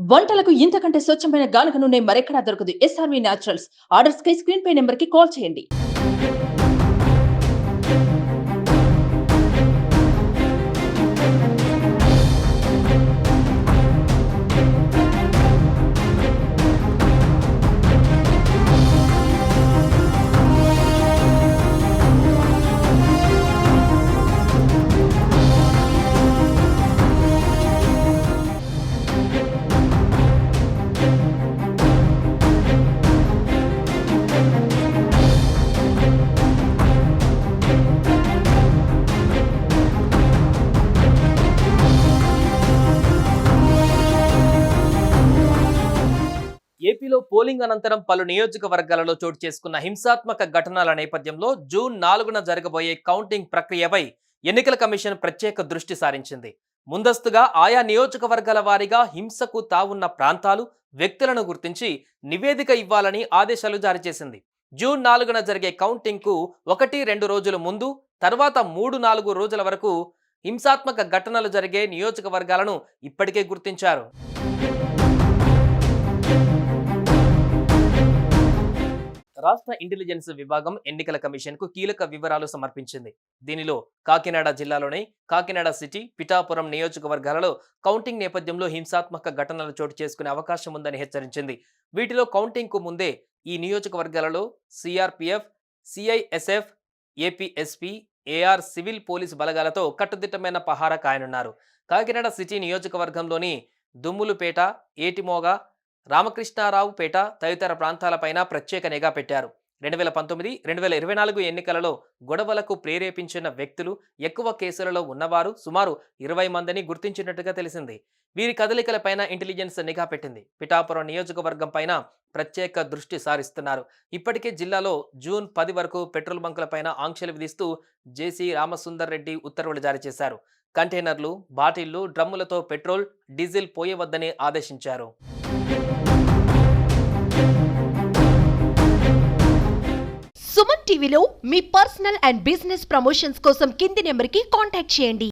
వంటలకు ఇంతకంటే స్వచ్ఛమైన గానుగ నూనె మరెక్కడా దొరకదు. SRV naturals. ఆర్డర్స్ కై స్క్రీన్ పై నెంబర్ కి కాల్ చేయండి. ఏపీలో పోలింగ్ అనంతరం పలు నియోజకవర్గాలలో చోటు చేసుకున్న హింసాత్మక ఘటనల నేపథ్యంలో జూన్ 4న జరగబోయే కౌంటింగ్ ప్రక్రియపై ఎన్నికల కమిషన్ ప్రత్యేక దృష్టి సారించింది. ముందస్తుగా ఆయా నియోజకవర్గాల వారీగా హింసకు తావున్న ప్రాంతాలు, వ్యక్తులను గుర్తించి నివేదిక ఇవ్వాలని ఆదేశాలు జారీ చేసింది. జూన్ 4న జరిగే కౌంటింగ్ కు 1-2 రోజుల ముందు, తర్వాత 3-4 రోజుల వరకు హింసాత్మక ఘటనలు జరిగే నియోజకవర్గాలను ఇప్పటికే గుర్తించారు. రాష్ట్ర ఇంటెలిజెన్స్ విభాగం ఎన్నికల కమిషన్ కు కీలక వివరాలు సమర్పించింది. దీనిలో కాకినాడ జిల్లాలోని కాకినాడ సిటీ, పిఠాపురం నియోజకవర్గాలలో కౌంటింగ్ నేపథ్యంలో హింసాత్మక ఘటనలు చోటు చేసుకునే అవకాశం ఉందని హెచ్చరించింది. వీటిలో కౌంటింగ్ కు ముందే ఈ నియోజకవర్గాలలో CRPF, CISF, APSP, AR civil police బలగాలతో కట్టుదిట్టమైన పహారా కాయనున్నారు. కాకినాడ సిటీ నియోజకవర్గంలోని దుమ్ములుపేట, ఏటిమోగ, రామకృష్ణారావుపేట తదితర ప్రాంతాలపైన ప్రత్యేక నిఘా పెట్టారు. 2019-2024 ఎన్నికలలో గొడవలకు ప్రేరేపించిన వ్యక్తులు, ఎక్కువ కేసులలో ఉన్నవారు సుమారు 20 మందిని గుర్తించినట్టుగా తెలిసింది. వీరి కదలికలపైన ఇంటెలిజెన్స్ నిఘా పెట్టింది. పిఠాపురం నియోజకవర్గం పైన ప్రత్యేక దృష్టి సారిస్తున్నారు. ఇప్పటికే జిల్లాలో జూన్ 10 వరకు పెట్రోల్ బంకులపైన ఆంక్షలు విధిస్తూ జేసీ రామసుందర్ రెడ్డి ఉత్తర్వులు జారీ చేశారు. కంటైనర్లు, బాటిళ్లు, డ్రమ్ములతో పెట్రోల్, డీజిల్ పోయవద్దని ఆదేశించారు. సుమన్ టీవీలో మీ పర్సనల్ అండ్ బిజినెస్ ప్రమోషన్స్ కోసం కింది నెంబర్కి కాంటాక్ట్ చేయండి.